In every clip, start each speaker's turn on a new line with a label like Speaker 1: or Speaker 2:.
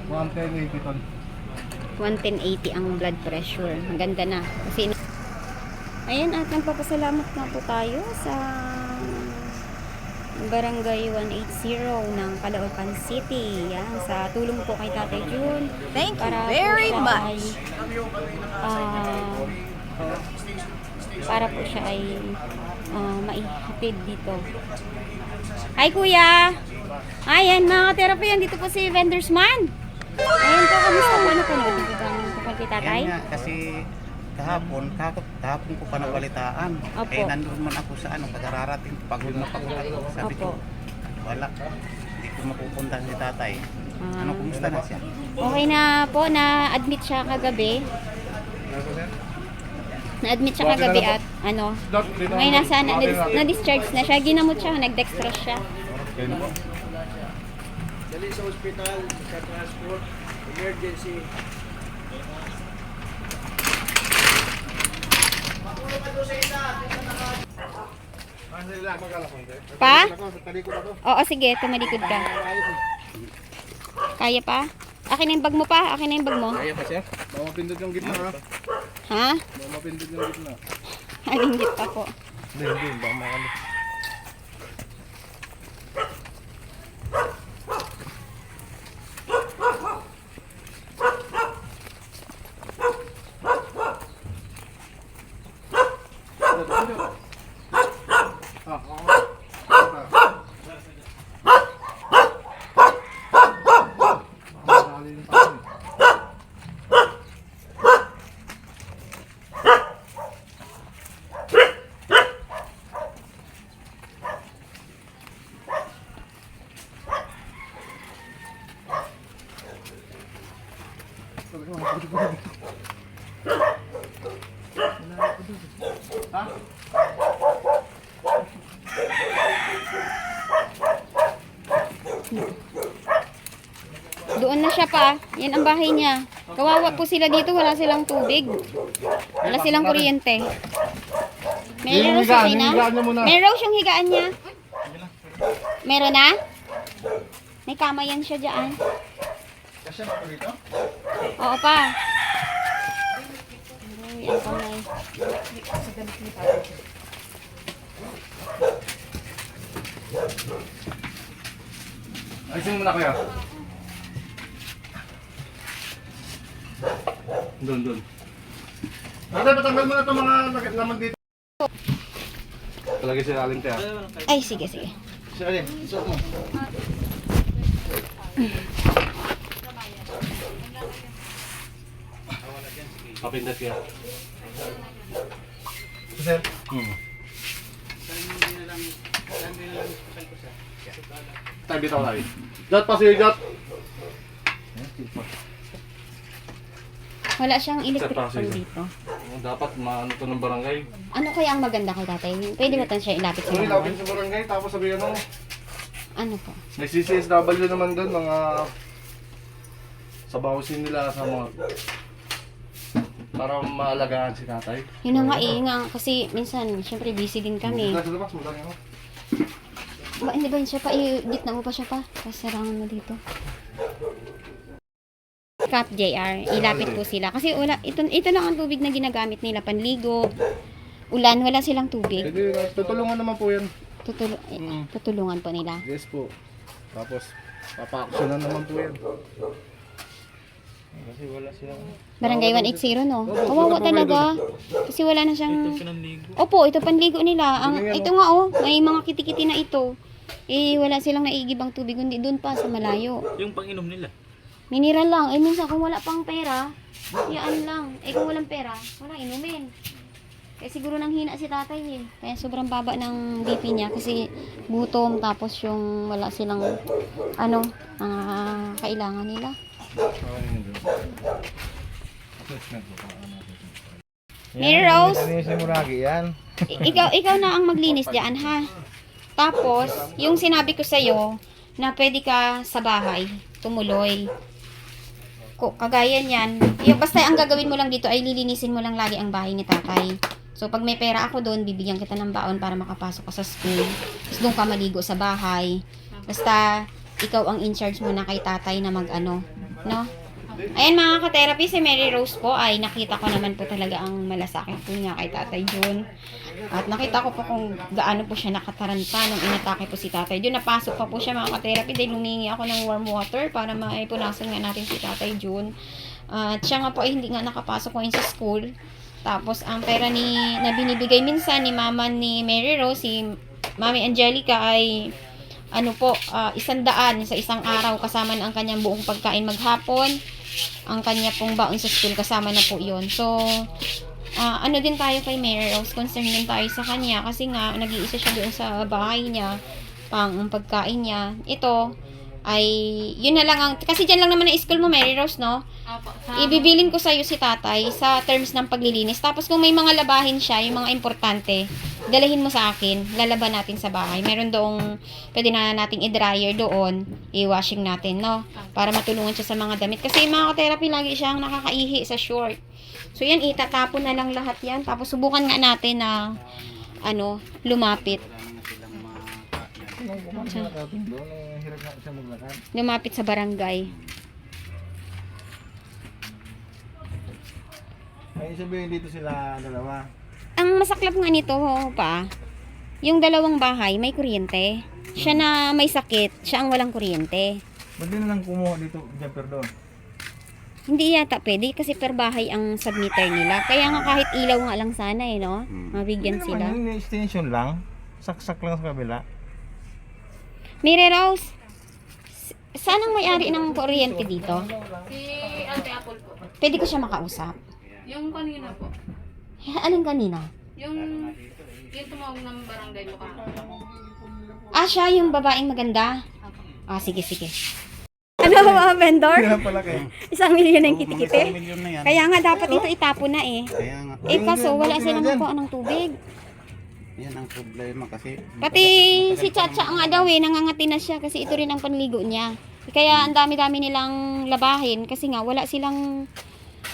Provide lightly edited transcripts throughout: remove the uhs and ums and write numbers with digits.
Speaker 1: 11080 ton.
Speaker 2: 110/80 ang blood pressure. Maganda na. Kasi ayan, at nagpapasalamat nga po tayo sa Barangay 180 ng Caloocan City. Yan, sa tulong po kay Tatay Jun.
Speaker 3: Thank you
Speaker 2: Para
Speaker 3: very
Speaker 2: po siya
Speaker 3: much.
Speaker 2: ay, para po siya ay maihatid dito. Hi Kuya! Ayan, mga therapy yan. Dito po si Vendors Man. Ayan po, kamusta po? Ano po tungkol kay Tatay?
Speaker 4: Yan nga, kasi kahapon ko pa nabalitaan.
Speaker 2: Opo.
Speaker 4: Eh, nandun man ako sa kagararating, pagod na pagod ako. Sabi ko,
Speaker 2: Opo.
Speaker 4: wala, hindi ko mapupunta si tatay. Ano, kumusta na siya?
Speaker 2: Okay na po, na-admit siya kagabi. Na-admit siya kagabi at ano, ngayon nasa na-discharge na siya, ginamot siya, nag-dextrose siya.
Speaker 5: Dali sa ospital, sa transport, emergency.
Speaker 2: Pa? Oo, sige, tumalikod ka. Kaya pa? Akin na yung bag mo pa? Akin na yung bag mo?
Speaker 1: Kaya pa siya? Baka mapindot yung gitna ha?
Speaker 2: Ha?
Speaker 1: Baka mapindot yung gitna.
Speaker 2: Halingit pa po.
Speaker 1: Hindi, baka makali.
Speaker 2: Doon na siya pa. Yan ang bahay niya. Kawawa po sila dito. Wala silang tubig. Wala silang kuryente. Meron
Speaker 1: Yung
Speaker 2: siya
Speaker 1: higaan,
Speaker 2: na?
Speaker 1: yung higaan niya muna.
Speaker 2: Meron siyang higaan niya. Meron na? May kama yan siya dyan.
Speaker 1: Kasya ba ito dito?
Speaker 2: Oo pa. Ay, ang kamay.
Speaker 1: Alisin mo muna kuya. Doon. Ate, patanggal mo na itong mga laman dito. Talagay sa ilalim kaya.
Speaker 2: Ay, sige.
Speaker 1: Si Alin, isuot mo. Papindat kaya. Sir? Tayo bitaw tayo. Jot pa siya, Jot.
Speaker 2: Wala siyang electric
Speaker 1: Sa
Speaker 2: fan
Speaker 1: taxi.
Speaker 2: dito.
Speaker 1: Dapat maano to ng barangay.
Speaker 2: Ano kaya ang maganda kay tatay? Pwede ba tan siya ilapit sa
Speaker 1: Kung ilapin
Speaker 2: bahay?
Speaker 1: sa barangay, tapos sabihin mo,
Speaker 2: Ano po?
Speaker 1: may CCSW naman doon, mga sa bawsin nila sa mga para maalagaan si tatay.
Speaker 2: Yun na nga nga kasi minsan, syempre busy din kami.
Speaker 1: Sa labas mo lang yun.
Speaker 2: Hindi ba yun siya pa? Gitna mo pa siya pa? Kasarangan mo dito. Cap JR, ilapit po sila. Kasi wala, ito lang ang tubig na ginagamit nila. Panligo, ulan, wala silang tubig.
Speaker 1: Pwede, tutulungan naman po yan.
Speaker 2: Tutulungan po nila.
Speaker 1: Yes po. Tapos, papaaksyonan naman po yan. Kasi wala silang...
Speaker 2: Barangay 180, no? Kawawa talaga. Kasi wala na siyang... Opo, ito panligo nila. Ito nga, oh, may mga kitikiti na ito. Eh, wala silang naigibang tubig. Kundi doon pa sa malayo.
Speaker 5: Yung pang-inom nila.
Speaker 2: Mineral lang. Eh, minsan kung wala pang pera, yaan lang. Eh, kung walang pera, wala inumin. Kaya siguro nang hina si tatay eh. Kaya sobrang baba ng BP niya kasi gutom tapos yung wala silang kailangan nila. Mary Rose,
Speaker 1: Linisin mo lagi yan.
Speaker 2: ikaw na ang maglinis diyan ha. Tapos, yung sinabi ko sa'yo na pwede ka sa bahay, tumuloy. Kagaya niyan, basta ang gagawin mo lang dito ay lilinisin mo lang lagi ang bahay ni tatay. So, pag may pera ako doon, bibigyan kita ng baon para makapasok ka sa school. Tapos doon ka maligo sa bahay. Basta, ikaw ang in charge mo na kay tatay na No? Ayan mga ka-therapy, si Mary Rose po ay nakita ko naman po talaga ang malasakit po niya kay Tatay Jun. At nakita ko po kung gaano po siya nakataranta nung inatake po si Tatay Jun. Napasok pa po siya mga ka-therapy dahil humingi ako ng warm water para maipunasan nga natin si Tatay Jun. At siya nga po ay hindi nga nakapasok ko sa school. Tapos ang pera na binibigay minsan ni mama ni Mary Rose, si Mami Angelica ay 100 sa isang araw kasama na ang kanyang buong pagkain maghapon. Ang kanya pong baon sa school kasama na po yun. So, din tayo kay Mary Rose, concerned din tayo sa kanya kasi nga nag-iisa siya doon sa bahay niya, pang pagkain niya. Ito ay yun na lang kasi diyan lang naman na school mo, Mary Rose, no? Ibibilin ko sa iyo si Tatay sa terms ng paglilinis. Tapos kung may mga labahin siya, yung mga importante, dalahin mo sa akin, lalaban natin sa bahay. Meron doong pwede na nating i-dryer doon, i-washing natin, no? Para matulungan siya sa mga damit. Kasi yung mga therapy lagi siyang nakakaihi sa short. So yan, itatapon na lang lahat yan. Tapos subukan nga natin na lumapit. Lumapit sa barangay.
Speaker 1: Ay, sabihin dito sila dalawa.
Speaker 2: Ang masaklap nga nito pa, yung dalawang bahay may kuryente. Siya na may sakit, siya ang walang kuryente.
Speaker 1: Ba't di na lang kumuha dito, jumper doon?
Speaker 2: Hindi yata pwede kasi per bahay ang submitter nila. Kaya nga kahit ilaw nga lang sana no? Mabigyan
Speaker 1: Hindi
Speaker 2: sila.
Speaker 1: naman, yung extension lang. Saksak lang sa kabila.
Speaker 2: Mary Rose, saan ang may-ari ng kuryente dito?
Speaker 3: Si Ate Apple po.
Speaker 2: Pwede ko siya makausap.
Speaker 3: Yung kanina po.
Speaker 2: Alin kanina?
Speaker 3: Yung tumawag ng barangay po
Speaker 2: Siya yung babaeng maganda? Sige. Ano ba mga vendor?
Speaker 1: Kaya pala kayo.
Speaker 2: 1 milyon ang
Speaker 4: Mga
Speaker 2: kitikite?
Speaker 4: 1 milyon na yan.
Speaker 2: Kaya nga dapat ito itapon na eh.
Speaker 4: Kaya nga.
Speaker 2: Kaso wala silang makuha ng tubig.
Speaker 4: Yan ang problema kasi.
Speaker 2: Pati si Chacha nga daw nangangati na siya kasi ito rin ang panligo niya. Kaya ang dami-dami nilang labahin kasi nga wala silang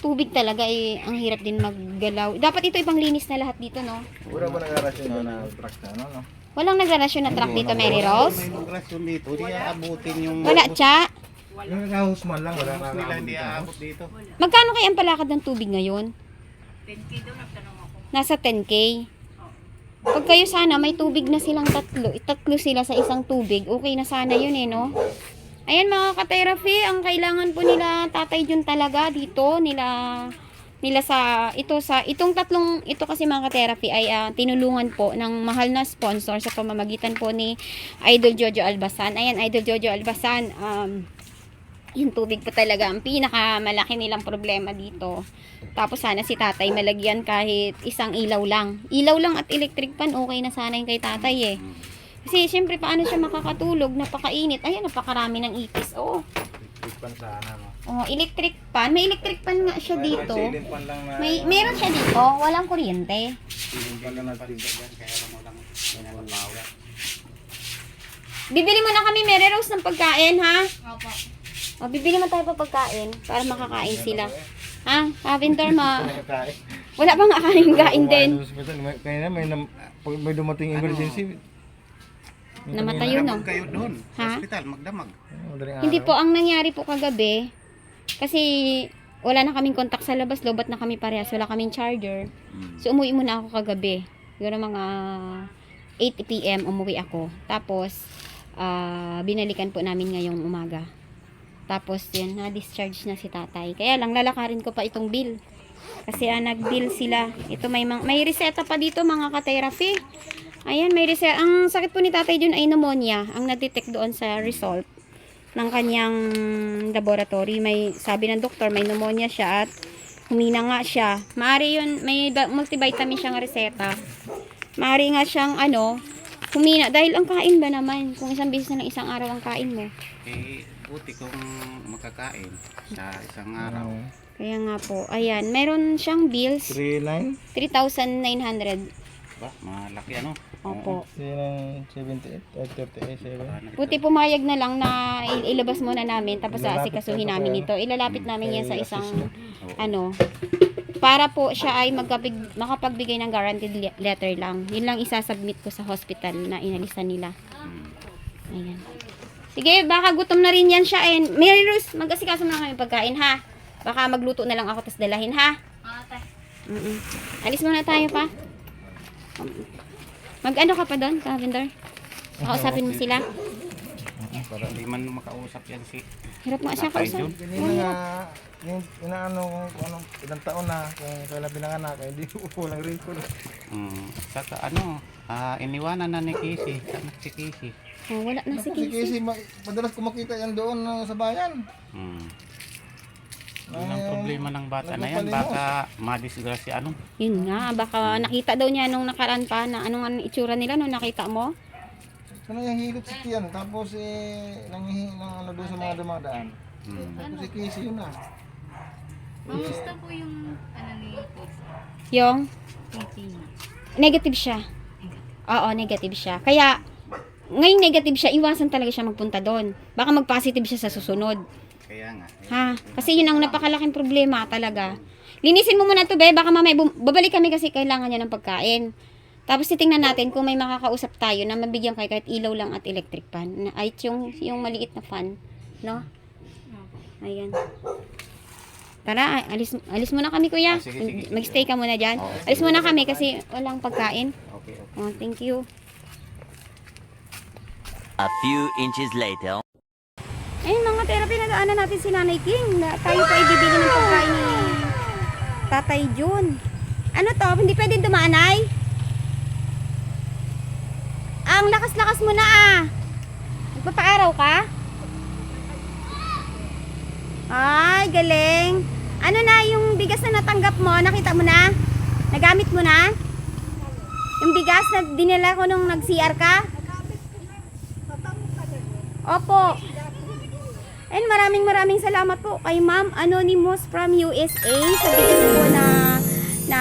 Speaker 2: tubig talaga ang hirap din maggalaw. Dapat ito ibang linis na lahat dito, no?
Speaker 1: Wala ba nag-arasyon doon na truck na, no?
Speaker 2: Walang nagrarasyon na truck dito, Mary Rose?
Speaker 4: May migrasyon dito. Di aabutin yung...
Speaker 2: Wala, Cha?
Speaker 1: Yung nag-houseman lang, wala na
Speaker 4: Nila hindi aabot dito.
Speaker 2: Magkano kaya ang palakad ng tubig ngayon?
Speaker 3: 10K daw nagtanong ako.
Speaker 2: Nasa 10K. Pag kayo sana may tubig na silang tatlo sila sa isang tubig, okay na sana yun no? Ayan mga ka-therapy, ang kailangan po nila Tatay Jun talaga dito, itong tatlong ito kasi mga ka-therapy ay tinulungan po ng mahal na sponsor sa pamamagitan po ni Idol Jojo Albasan. Ayan, Idol Jojo Albasan, yung tubig po talaga ang pinakamalaki nilang problema dito. Tapos sana si Tatay malagyan kahit isang ilaw lang. Ilaw lang at electric pan, okay na sana yung kay Tatay Kasi syempre paano siya makakatulog, napakainit. Ayan, napakarami ng ipis.
Speaker 1: Pan sana, no?
Speaker 2: Electric pan. May electric pan nga siya dito.
Speaker 1: Silent pan lang na.
Speaker 2: Meron siya dito, walang kuryente.
Speaker 1: Pan lang natin.
Speaker 2: Bibili mo na kami, Mary Rose, ng pagkain, ha?
Speaker 3: Opo.
Speaker 2: Bibili mo tayo pa pagkain para makakain sila. Ha? Vendor ma.
Speaker 1: Nakakain.
Speaker 2: Wala bang kakain-kain din?
Speaker 1: Kaya na may dumating emergency.
Speaker 2: Namatay yun, no?
Speaker 4: Damag kayo doon.
Speaker 2: Ha?
Speaker 4: Sa ospital, magdamag.
Speaker 2: Hindi po, ang nangyari po kagabi, kasi wala na kaming kontak sa labas, lobat na kami parehas, wala kaming charger. So, umuwi muna ako kagabi. Siguro mga 8 PM umuwi ako. Tapos, binalikan po namin ngayong umaga. Tapos, yun, na-discharge na si Tatay. Kaya lang, lalakarin ko pa itong bill. Kasi nag-bill sila. Ito may reseta pa dito mga ka-therapy. Ayan, may reseta. Ang sakit po ni Tatay Jun ay pneumonia. Ang na-detect doon sa result ng kanyang laboratory. Sabi ng doktor, may pneumonia siya at humina nga siya. Maari yun, may multivitamin siyang reseta. Maari nga siyang humina. Dahil ang kain ba naman, kung isang beses na lang isang araw ang kain mo.
Speaker 4: Buti kung makakain sa isang araw.
Speaker 2: Kaya nga po, ayan, meron siyang bills,
Speaker 1: 3,900.
Speaker 2: 3,900.
Speaker 4: Ba, malaki
Speaker 2: Opo.
Speaker 1: 3,78, 38, 7.
Speaker 2: Buti pumayag na lang na ilabas muna namin tapos aasikasuhin namin ito. Ilalapit namin yan sa isang para po siya ay makapagbigay ng guaranteed letter lang. Yun lang isasubmit ko sa hospital na inalisan nila. Ayan. Sige, baka gutom na rin yan siya. Mary Rose, mag-asikaso na kami pagkain, ha? Baka magluto na lang ako, tas dalahin, ha?
Speaker 3: Ate.
Speaker 2: Alis muna tayo pa. Mag-ano ka pa doon, Carpenter? Kausapin mo sila.
Speaker 4: Para hindi man makausap yan si
Speaker 2: Hirap nga siya
Speaker 4: Tatay
Speaker 2: kausap.
Speaker 4: Jun.
Speaker 5: Hindi na nga, yung inaano kung anong ilang taon na, kung kailan pinanganak, hindi ko walang record.
Speaker 4: Saka iniwanan na ni Casey, anak si Casey.
Speaker 2: Oh, wala na si
Speaker 5: Si
Speaker 2: Casey.
Speaker 5: Casey, madalas ko makita yan doon sa bayan.
Speaker 4: Yun ang problema ng bata na yan, baka madisgrasya ano.
Speaker 2: Yun nga, baka nakita daw niya nung nakaraan pa na anong itsura nila nung nakita mo.
Speaker 5: Ano yung hilot si Tian, tapos nanghihingi ng ano doon sa mga dumadaan. Tapos si Casey yun na.
Speaker 3: Kamusta po yung ni Casey?
Speaker 2: Yung
Speaker 3: Casey niya?
Speaker 2: negative siya. Oo, negative siya. Kaya, ngayong negative siya, iwasan talaga siya magpunta doon. Baka mag-positive siya sa susunod.
Speaker 4: Kaya nga.
Speaker 2: Ha? Kasi yun ang napakalaking problema talaga. Linisin mo muna to, be. Baka mamaya, babalik kami kasi kailangan niya ng pagkain. Tapos titingnan natin kung may makakausap tayo na mabigyan kayo kahit ilaw lang at electric fan. Ay, yung maliit na fan. No? Ayan. Tara, alis muna kami, kuya.
Speaker 4: Sige.
Speaker 2: Mag-stay ka muna dyan. Alis muna kami kasi walang pagkain.
Speaker 4: Okay.
Speaker 2: Oh, thank you.
Speaker 6: A few inches later.
Speaker 2: Ayun, mga therapy, nadaanan natin si Nanay King. Tayo pa ibibili ng pagkain ni Tatay Jun. Ano to? Hindi pwedeng dumanay? Ang lakas-lakas mo na ah. Nagpapaaraw ka? Ay, galing. Ano na yung bigas na natanggap mo? Nakita mo na? Nagamit mo na? Yung bigas na dinala ko nung nag-CR ka? Opo. And maraming salamat po kay Ma'am Anonymous from USA sa bigas po na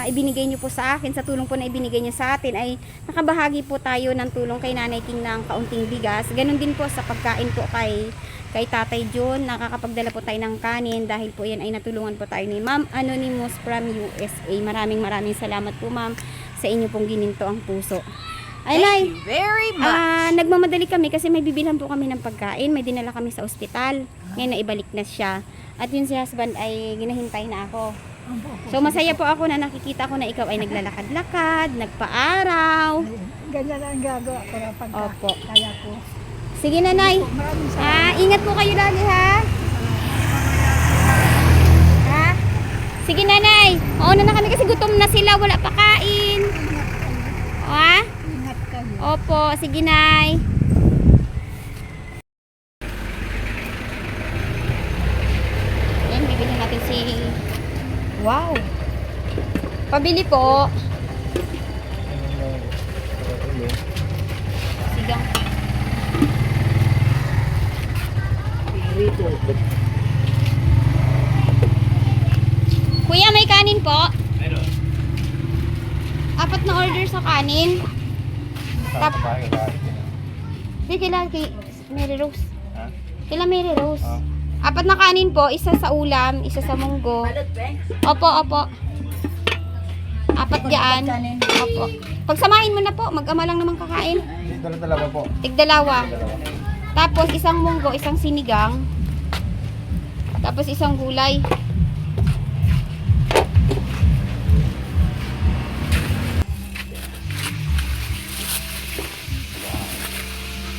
Speaker 2: ibinigay niyo po sa akin, sa tulong po na ibinigay niyo sa atin ay nakabahagi po tayo ng tulong kay Nanay King ng kaunting bigas. Ganon din po sa pagkain po kay Tatay Jun, nakakapagdala po tayo ng kanin dahil po yan ay natulungan po tayo ni Ma'am Anonymous from USA. Maraming salamat po ma'am sa inyo pong gininto ang puso. Ay, Nay,
Speaker 3: Very
Speaker 2: nagmamadali kami kasi may bibilhan po kami ng pagkain. May dinala kami sa ospital. Ngayon naibalik na siya. At yun si husband ay ginahintay na ako. So masaya po ako na nakikita ko na ikaw ay naglalakad-lakad, nagpaaraw.
Speaker 7: Ganyan ang gagawa ko na pagka
Speaker 2: Opo.
Speaker 7: kaya ko.
Speaker 2: Sige na, Nay. Ingat po kayo lagi, ha? Ha? Sige na, Nay. Mauna na kami kasi gutom na sila. Wala pa kain. Ha?
Speaker 7: Ingat kayo.
Speaker 2: Opo. Sige, Nay. Yan, bibili natin si... Wow. Pabili po. Sigang. Kuya, may kanin po? Meron. 4 na order sa kanin. Kila Mary Rose. Kila Mary Rose. 4 na kanin po, isa sa ulam, isa sa munggo. Opo. 4 dyan. Opo. Pagsamahin mo na po, mag-ama lang naman kakain.
Speaker 5: Dala-dala po.
Speaker 2: Tigdalawa. Tapos isang munggo, isang sinigang. Tapos isang gulay.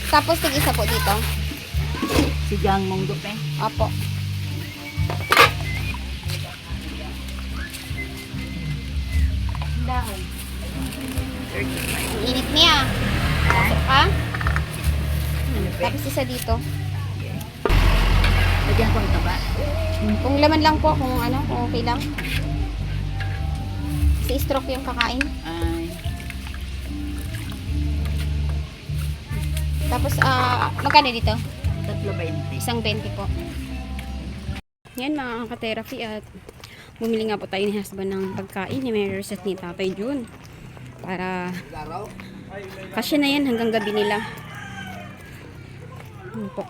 Speaker 2: Tapos tig-isa po dito.
Speaker 3: Sigang mong dupe.
Speaker 2: Opo.
Speaker 3: Dahon.
Speaker 2: Ang init niya. Pasok ka. Tapos isa dito.
Speaker 3: Lagyan ko ang taba.
Speaker 2: Kung laman lang po, kung okay lang. Si stroke yung kakain.
Speaker 3: Ay.
Speaker 2: Tapos, magkano dito?
Speaker 3: 3.20.
Speaker 2: Isang 20 po. Yan mga ka-therapy at bumili nga po tayo ni husband ng pagkain ni Mary Rose at ni Tatay Jun. Para kasya na yan hanggang gabi nila. Yan po.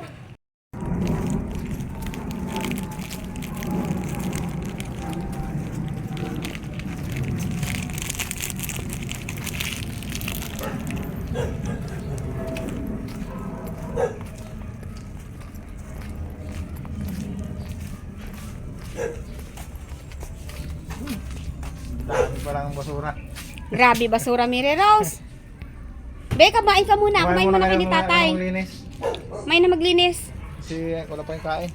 Speaker 5: Dami palang basura.
Speaker 2: Grabe, basura, Mary Rose. Be, kumain ka muna. Kumain muna kayo ni tatay. Kumain na maglinis.
Speaker 5: Kasi wala pa yung kain.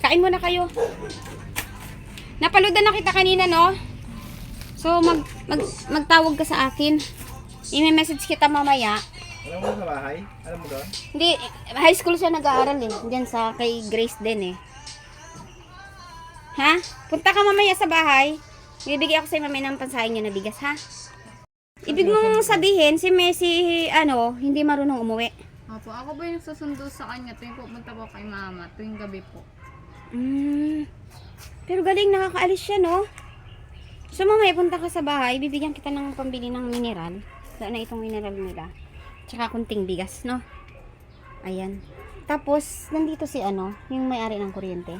Speaker 2: Kain muna kayo. Napaludan na kita kanina, no? So, magtawag ka sa akin. I-message kita mamaya.
Speaker 5: Alam mo sa bahay? Alam mo doon?
Speaker 2: Hindi, high school siya nag-aaral eh. Diyan sa kay Grace din eh. Ha? Punta ka mamaya sa bahay. Bibigyan ako sa'yo mamaya ng pansahin niyo na bigas, ha? Ibig mong sabihin, si Messi, hindi marunong umuwi.
Speaker 8: Opo, ako ba yung nagsusundo sa kanya tuwing pupunta po kay mama, tuwing gabi po.
Speaker 2: Pero galing, nakakaalis siya, no? So, mamaya punta ka sa bahay, bibigyan kita ng pambili ng mineral. Lalo na itong mineral nila. Tsaka kunting bigas, no? Ayan. Tapos, nandito si yung may-ari ng kuryente.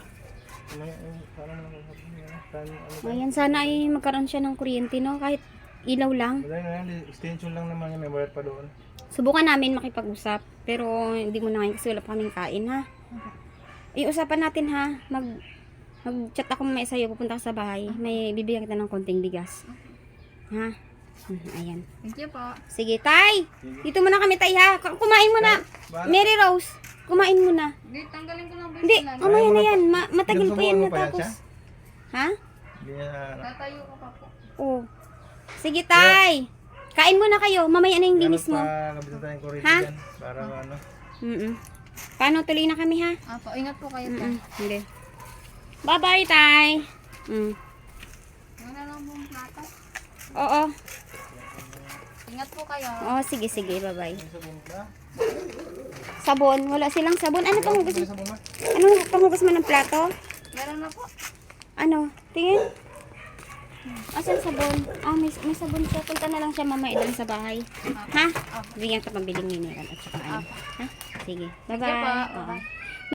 Speaker 2: Ayan, sana ay magkaroon siya ng kuryente, no? Kahit ilaw lang.
Speaker 5: Wala na, extension lang naman yung may bayad pa doon.
Speaker 2: Subukan namin makipag-usap. Pero, hindi mo na ngayon kasi wala pa kaming kain, ha? Iusapan natin, ha? Mag-chat ako mamaya sa'yo, pupunta ka sa bahay. May bibigyan kita ng konting bigas. Ha? Ayan.
Speaker 8: Thank you po.
Speaker 2: Sige, Tay! Dito muna kami, Tay, ha? Kumain muna. Mary Rose, kumain muna.
Speaker 8: Hindi, tanggalin ko lang po
Speaker 2: Hindi,
Speaker 8: yung
Speaker 2: mamaya na yan. Matagal pa yan
Speaker 5: Sinusubukan mo pa yan
Speaker 2: natapos.
Speaker 5: siya?
Speaker 2: Ha?
Speaker 5: Hindi na,
Speaker 8: Tatayo ko pa po.
Speaker 2: Oo. Sige, Tay! Kain muna kayo. Mamaya na yung linis mo.
Speaker 5: Kabitan tayong kuryente
Speaker 2: Ha?
Speaker 5: dyan. Para
Speaker 2: Paano? Tuloy na kami, ha?
Speaker 8: Opo, ingat po kayo po.
Speaker 2: Hindi. Bye-bye, Tay!
Speaker 8: Wala lang po yung plato.
Speaker 2: Oo.
Speaker 8: Ingat po kayo.
Speaker 2: Oo, sige, bye-bye. Sabon. Wala silang sabon. Ano panghugas mo? Anong panghugas mo ng plato?
Speaker 8: Meron na po.
Speaker 2: Ano? Tingin? Asan sabon? May sabon siya. Punta na lang siya mamaya doon sa bahay. Ha? Bigyan ka pambiling mineral at saka Ha? Sige. Bye-bye.
Speaker 8: Sige po.
Speaker 2: Oo.
Speaker 8: Bye-bye.